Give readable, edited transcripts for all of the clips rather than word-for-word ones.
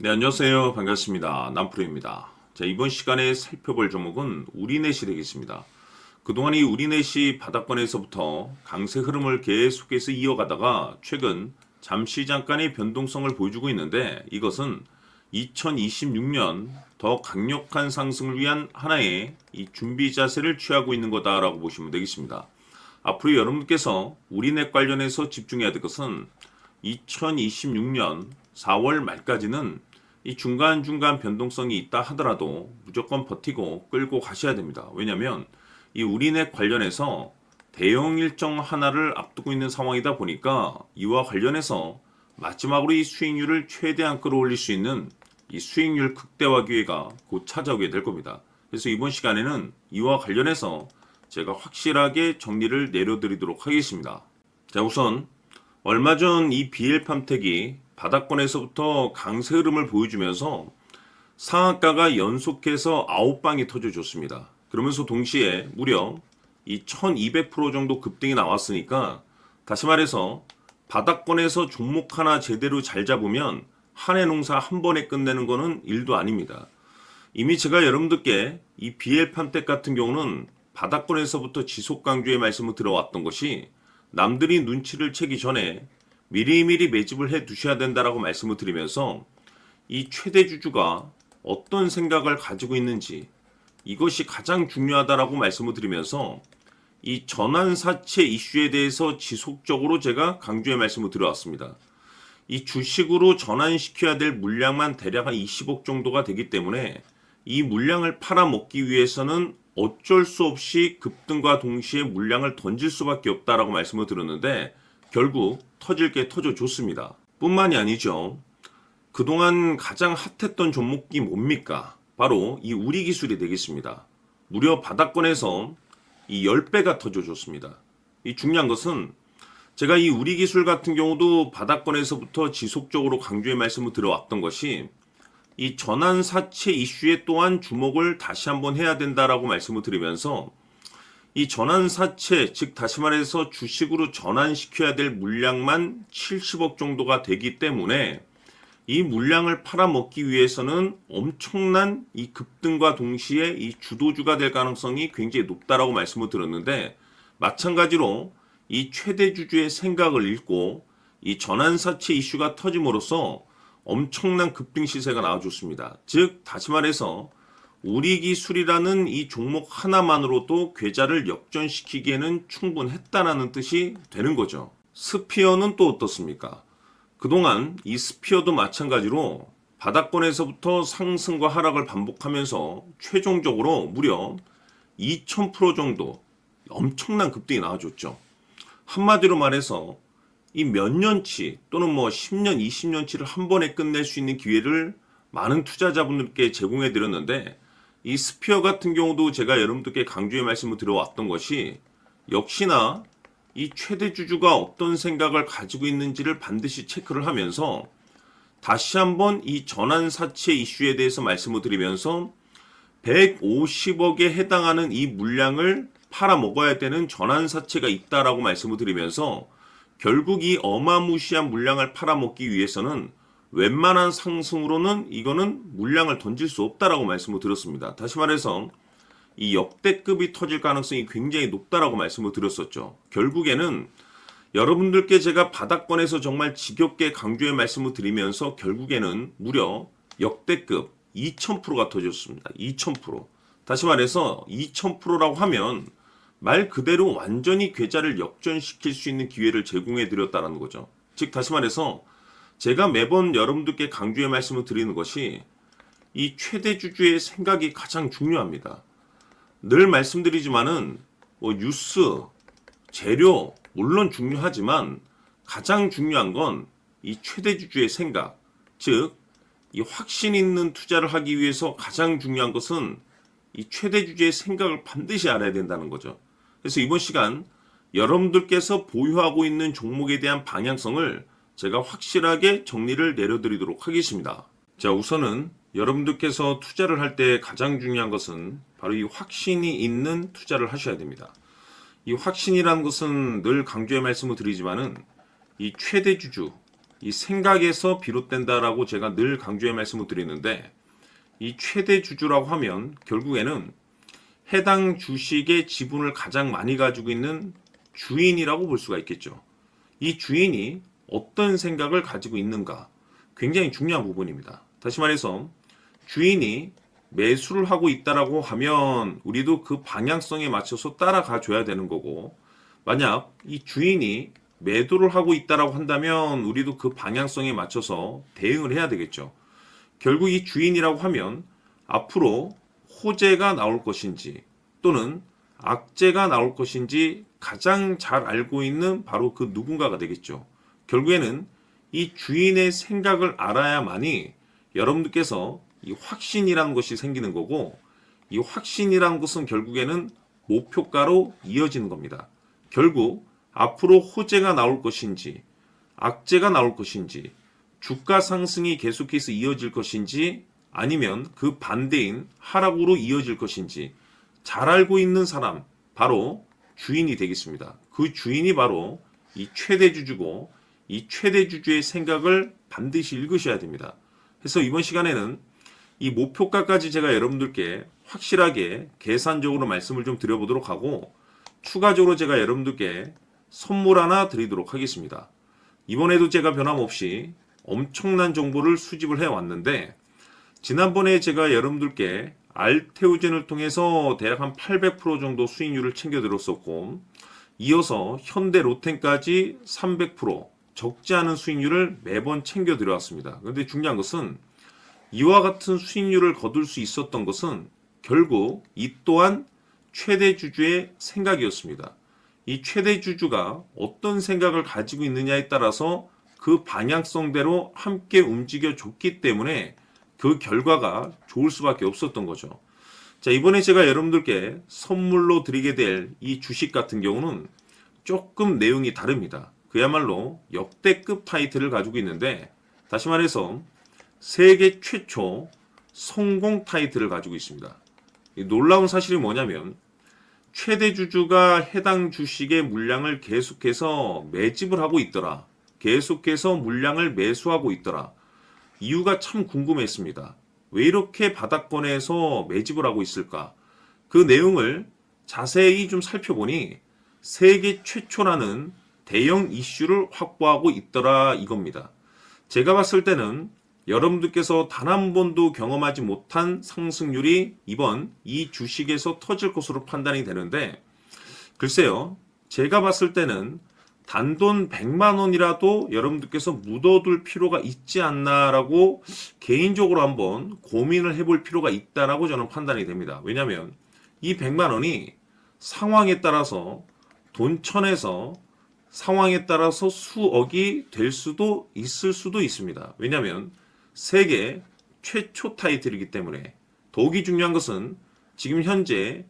네, 안녕하세요. 반갑습니다. 남프로입니다. 자, 이번 시간에 살펴볼 종목은 우리넷이 되겠습니다. 그동안 이 우리넷이 바닥권에서부터 강세 흐름을 계속해서 이어가다가 최근 잠시 잠깐의 변동성을 보여주고 있는데, 이것은 2026년 더 강력한 상승을 위한 하나의 이 준비 자세를 취하고 있는 거다라고 보시면 되겠습니다. 앞으로 여러분께서 우리넷 관련해서 집중해야 될 것은 2026년 4월 말까지는 이 중간중간 변동성이 있다 하더라도 무조건 버티고 끌고 가셔야 됩니다. 왜냐하면 이 우리넷 관련해서 대형 일정 하나를 앞두고 있는 상황이다 보니까 이와 관련해서 마지막으로 이 수익률을 최대한 끌어올릴 수 있는 이 수익률 극대화 기회가 곧 찾아오게 될 겁니다. 그래서 이번 시간에는 이와 관련해서 제가 확실하게 정리를 내려드리도록 하겠습니다. 자, 우선 얼마 전 이 BL팜텍이 바닥권에서부터 강세 흐름을 보여주면서 상한가가 연속해서 9방이 터져줬습니다. 그러면서 동시에 무려 이 1200% 정도 급등이 나왔으니까, 다시 말해서 바닥권에서 종목 하나 제대로 잘 잡으면 한 해 농사 한 번에 끝내는 거는 일도 아닙니다. 이미 제가 여러분들께 이 BL팜텍 같은 경우는 바닥권에서부터 지속 강조의 말씀을 들어왔던 것이, 남들이 눈치를 채기 전에 미리미리 매집을 해 두셔야 된다라고 말씀을 드리면서 이 최대 주주가 어떤 생각을 가지고 있는지, 이것이 가장 중요하다라고 말씀을 드리면서 이 전환사채 이슈에 대해서 지속적으로 제가 강조의 말씀을 드려왔습니다. 이 주식으로 전환시켜야 될 물량만 대략 한 20억 정도가 되기 때문에 이 물량을 팔아먹기 위해서는 어쩔 수 없이 급등과 동시에 물량을 던질 수밖에 없다라고 말씀을 드렸는데, 결국 터질 게 터져줬습니다. 뿐만이 아니죠. 그동안 가장 핫했던 종목이 뭡니까? 바로 이 우리기술이 되겠습니다. 무려 바닥권에서 이 10배가 터져줬습니다. 이 중요한 것은 제가 이 우리기술 같은 경우도 바닥권에서부터 지속적으로 강조의 말씀을 들어왔던 것이, 이 전환사채 이슈에 또한 주목을 다시 한번 해야 된다라고 말씀을 드리면서, 이 전환사채, 즉 다시 말해서 주식으로 전환시켜야 될 물량만 70억 정도가 되기 때문에 이 물량을 팔아먹기 위해서는 엄청난 이 급등과 동시에 이 주도주가 될 가능성이 굉장히 높다라고 말씀을 드렸는데, 마찬가지로 이 최대 주주의 생각을 읽고 이 전환사채 이슈가 터짐으로써 엄청난 급등 시세가 나와줬습니다. 즉 다시 말해서 우리기술이라는 이 종목 하나만으로도 계좌를 역전시키기에는 충분했다라는 뜻이 되는 거죠. 스피어는 또 어떻습니까? 그동안 이 스피어도 마찬가지로 바닥권에서부터 상승과 하락을 반복하면서 최종적으로 무려 2000% 정도 엄청난 급등이 나와줬죠. 한마디로 말해서 이 몇 년치 또는 뭐 10년, 20년치를 한 번에 끝낼 수 있는 기회를 많은 투자자분들께 제공해 드렸는데, 이 스피어 같은 경우도 제가 여러분들께 강조의 말씀을 드려왔던 것이, 역시나 이 최대 주주가 어떤 생각을 가지고 있는지를 반드시 체크를 하면서 다시 한번 이 전환사채 이슈에 대해서 말씀을 드리면서 150억에 해당하는 이 물량을 팔아먹어야 되는 전환사채가 있다라고 말씀을 드리면서, 결국 이 어마무시한 물량을 팔아먹기 위해서는 웬만한 상승으로는 이거는 물량을 던질 수 없다라고 말씀을 드렸습니다. 다시 말해서 이 역대급이 터질 가능성이 굉장히 높다라고 말씀을 드렸었죠. 결국에는 여러분들께 제가 바닥권에서 정말 지겹게 강조의 말씀을 드리면서 결국에는 무려 역대급 2000%가 터졌습니다. 2000%. 다시 말해서 2000%라고 하면 말 그대로 완전히 계좌를 역전시킬 수 있는 기회를 제공해 드렸다는 거죠. 즉 다시 말해서 제가 매번 여러분들께 강조의 말씀을 드리는 것이, 이 최대 주주의 생각이 가장 중요합니다. 늘 말씀드리지만은 뭐 뉴스, 재료 물론 중요하지만 가장 중요한 건 이 최대 주주의 생각, 즉 이 확신 있는 투자를 하기 위해서 가장 중요한 것은 이 최대 주주의 생각을 반드시 알아야 된다는 거죠. 그래서 이번 시간 여러분들께서 보유하고 있는 종목에 대한 방향성을 제가 확실하게 정리를 내려드리도록 하겠습니다. 자, 우선은 여러분들께서 투자를 할 때 가장 중요한 것은 바로 이 확신이 있는 투자를 하셔야 됩니다. 이 확신이라는 것은 늘 강조의 말씀을 드리지만은 이 최대 주주, 이 생각에서 비롯된다라고 제가 늘 강조의 말씀을 드리는데, 이 최대 주주라고 하면 결국에는 해당 주식의 지분을 가장 많이 가지고 있는 주인이라고 볼 수가 있겠죠. 이 주인이 어떤 생각을 가지고 있는가, 굉장히 중요한 부분입니다. 다시 말해서 주인이 매수를 하고 있다라고 하면 우리도 그 방향성에 맞춰서 따라가 줘야 되는 거고, 만약 이 주인이 매도를 하고 있다라고 한다면 우리도 그 방향성에 맞춰서 대응을 해야 되겠죠. 결국 이 주인이라고 하면 앞으로 호재가 나올 것인지 또는 악재가 나올 것인지 가장 잘 알고 있는 바로 그 누군가가 되겠죠. 결국에는 이 주인의 생각을 알아야만이 여러분들께서 이 확신이라는 것이 생기는 거고, 이 확신이라는 것은 결국에는 목표가로 이어지는 겁니다. 결국 앞으로 호재가 나올 것인지 악재가 나올 것인지 주가 상승이 계속해서 이어질 것인지 아니면 그 반대인 하락으로 이어질 것인지 잘 알고 있는 사람, 바로 주인이 되겠습니다. 그 주인이 바로 이 최대주주고, 이 최대주주의 생각을 반드시 읽으셔야 됩니다. 그래서 이번 시간에는 이 목표가까지 제가 여러분들께 확실하게 계산적으로 말씀을 좀 드려보도록 하고, 추가적으로 제가 여러분들께 선물 하나 드리도록 하겠습니다. 이번에도 제가 변함없이 엄청난 정보를 수집을 해왔는데, 지난번에 제가 여러분들께 알테오젠을 통해서 대략 한 800% 정도 수익률을 챙겨드렸었고, 이어서 현대 로템까지 300% 적지 않은 수익률을 매번 챙겨드려왔습니다. 그런데 중요한 것은 이와 같은 수익률을 거둘 수 있었던 것은 결국 이 또한 최대주주의 생각이었습니다. 이 최대주주가 어떤 생각을 가지고 있느냐에 따라서 그 방향성대로 함께 움직여 줬기 때문에 그 결과가 좋을 수밖에 없었던 거죠. 자, 이번에 제가 여러분들께 선물로 드리게 될 이 주식 같은 경우는 조금 내용이 다릅니다. 그야말로 역대급 타이틀을 가지고 있는데, 다시 말해서 세계 최초 성공 타이틀을 가지고 있습니다. 이 놀라운 사실이 뭐냐면 최대 주주가 해당 주식의 물량을 계속해서 매집을 하고 있더라. 계속해서 물량을 매수하고 있더라. 이유가 참 궁금했습니다. 왜 이렇게 바닥권에서 매집을 하고 있을까? 그 내용을 자세히 좀 살펴보니 세계 최초라는 대형 이슈를 확보하고 있더라 이겁니다. 제가 봤을 때는 여러분들께서 단 한 번도 경험하지 못한 상승률이 이번 이 주식에서 터질 것으로 판단이 되는데, 글쎄요, 제가 봤을 때는 단돈 100만 원이라도 여러분들께서 묻어둘 필요가 있지 않나라고 개인적으로 한번 고민을 해볼 필요가 있다라고 저는 판단이 됩니다. 왜냐하면 이 100만 원이 상황에 따라서 돈천에서 상황에 따라서 수억이 될 수도 있을 수도 있습니다. 왜냐하면 세계 최초 타이틀이기 때문에. 더욱이 중요한 것은 지금 현재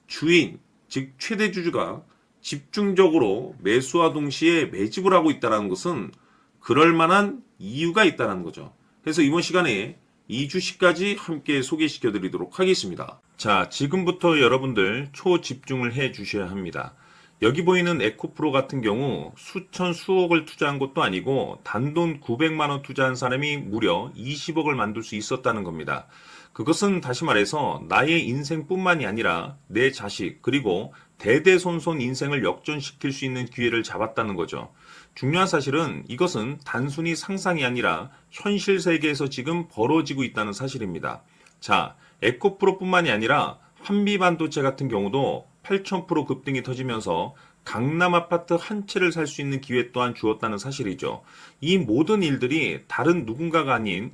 주인, 즉 최대 주주가 집중적으로 매수와 동시에 매집을 하고 있다는 것은 그럴 만한 이유가 있다는 거죠. 그래서 이번 시간에 이 주식까지 함께 소개시켜 드리도록 하겠습니다. 자, 지금부터 여러분들 초집중을 해 주셔야 합니다. 여기 보이는 에코프로 같은 경우 수천 수억을 투자한 것도 아니고 단돈 900만 원 투자한 사람이 무려 20억을 만들 수 있었다는 겁니다. 그것은 다시 말해서 나의 인생뿐만이 아니라 내 자식 그리고 대대손손 인생을 역전시킬 수 있는 기회를 잡았다는 거죠. 중요한 사실은 이것은 단순히 상상이 아니라 현실 세계에서 지금 벌어지고 있다는 사실입니다. 자, 에코프로뿐만이 아니라 한미반도체 같은 경우도 8,000% 급등이 터지면서 강남 아파트 한 채를 살 수 있는 기회 또한 주었다는 사실이죠. 이 모든 일들이 다른 누군가가 아닌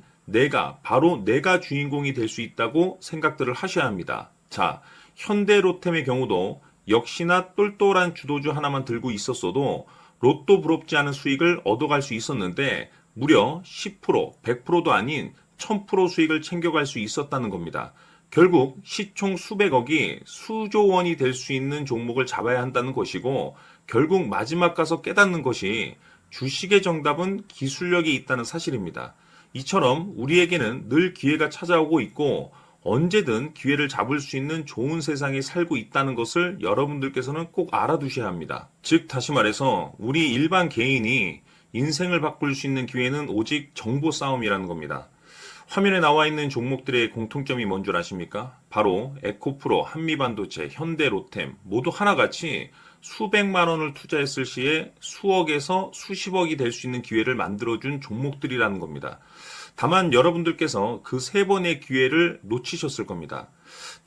바로 내가 주인공이 될 수 있다고 생각들을 하셔야 합니다. 자, 현대로템의 경우도 역시나 똘똘한 주도주 하나만 들고 있었어도 로또 부럽지 않은 수익을 얻어갈 수 있었는데 무려 10%, 100%도 아닌 1000% 수익을 챙겨갈 수 있었다는 겁니다. 결국 시총 수백억이 수조 원이 될 수 있는 종목을 잡아야 한다는 것이고, 결국 마지막 가서 깨닫는 것이 주식의 정답은 기술력이 있다는 사실입니다. 이처럼 우리에게는 늘 기회가 찾아오고 있고 언제든 기회를 잡을 수 있는 좋은 세상에 살고 있다는 것을 여러분들께서는 꼭 알아두셔야 합니다. 즉 다시 말해서 우리 일반 개인이 인생을 바꿀 수 있는 기회는 오직 정보 싸움이라는 겁니다. 화면에 나와 있는 종목들의 공통점이 뭔 줄 아십니까? 바로 에코프로, 한미반도체, 현대로템 모두 하나같이 수백만 원을 투자했을 시에 수억에서 수십억이 될 수 있는 기회를 만들어준 종목들이라는 겁니다. 다만 여러분들께서 그 세 번의 기회를 놓치셨을 겁니다.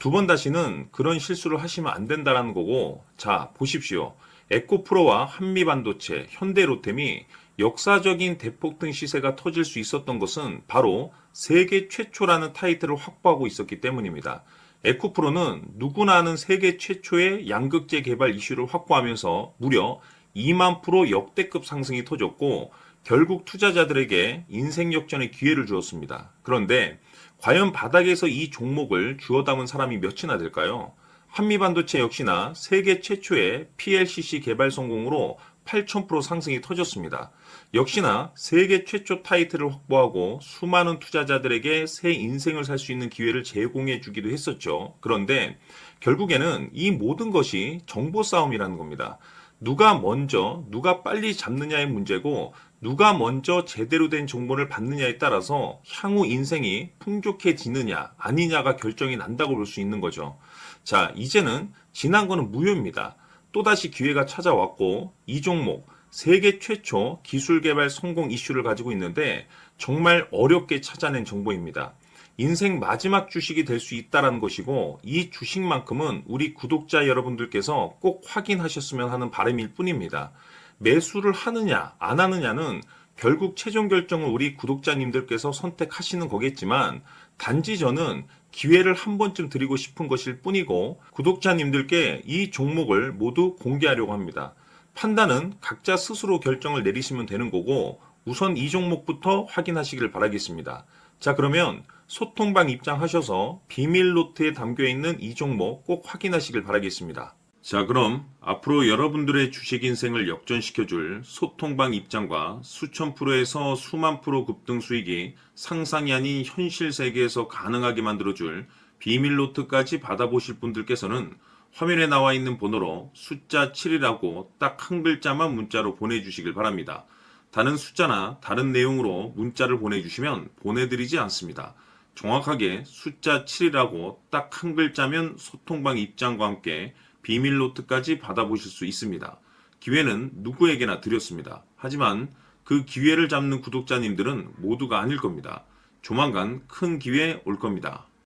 두 번 다시는 그런 실수를 하시면 안 된다는 거고, 자, 보십시오. 에코프로와 한미반도체, 현대로템이 역사적인 대폭등 시세가 터질 수 있었던 것은 바로 세계 최초라는 타이틀을 확보하고 있었기 때문입니다. 에코프로는 누구나 아는 세계 최초의 양극재 개발 이슈를 확보하면서 무려 2만 프로 역대급 상승이 터졌고 결국 투자자들에게 인생 역전의 기회를 주었습니다. 그런데 과연 바닥에서 이 종목을 주워 담은 사람이 몇이나 될까요? 한미반도체 역시나 세계 최초의 PLCC 개발 성공으로 8,000% 상승이 터졌습니다. 역시나 세계 최초 타이틀을 확보하고 수많은 투자자들에게 새 인생을 살 수 있는 기회를 제공해 주기도 했었죠. 그런데 결국에는 이 모든 것이 정보 싸움이라는 겁니다. 누가 먼저, 누가 빨리 잡느냐의 문제고 누가 먼저 제대로 된 정보를 받느냐에 따라서 향후 인생이 풍족해지느냐 아니냐가 결정이 난다고 볼 수 있는 거죠. 자, 이제는 지난 거는 무효입니다. 또다시 기회가 찾아왔고 이 종목 세계 최초 기술 개발 성공 이슈를 가지고 있는데 정말 어렵게 찾아낸 정보입니다. 인생 마지막 주식이 될 수 있다는 것이고 이 주식만큼은 우리 구독자 여러분들께서 꼭 확인하셨으면 하는 바람일 뿐입니다. 매수를 하느냐 안 하느냐는 결국 최종 결정을 우리 구독자님들께서 선택하시는 거겠지만 단지 저는 기회를 한 번쯤 드리고 싶은 것일 뿐이고 구독자님들께 이 종목을 모두 공개하려고 합니다. 판단은 각자 스스로 결정을 내리시면 되는 거고 우선 이 종목부터 확인하시길 바라겠습니다. 자, 그러면 소통방 입장하셔서 비밀 노트에 담겨 있는 이 종목 꼭 확인하시길 바라겠습니다. 자, 그럼 앞으로 여러분들의 주식 인생을 역전시켜줄 소통방 입장과 수천 프로에서 수만 프로 급등 수익이 상상이 아닌 현실 세계에서 가능하게 만들어줄 비밀 노트까지 받아보실 분들께서는 화면에 나와 있는 번호로 숫자 7이라고 딱 한 글자만 문자로 보내주시길 바랍니다. 다른 숫자나 다른 내용으로 문자를 보내주시면 보내드리지 않습니다. 정확하게 숫자 7이라고 딱 한 글자면 소통방 입장과 함께 비밀 노트까지 받아보실 수 있습니다. 기회는 누구에게나 드렸습니다. 하지만 그 기회를 잡는 구독자님들은 모두가 아닐 겁니다. 조만간 큰 기회 올 겁니다.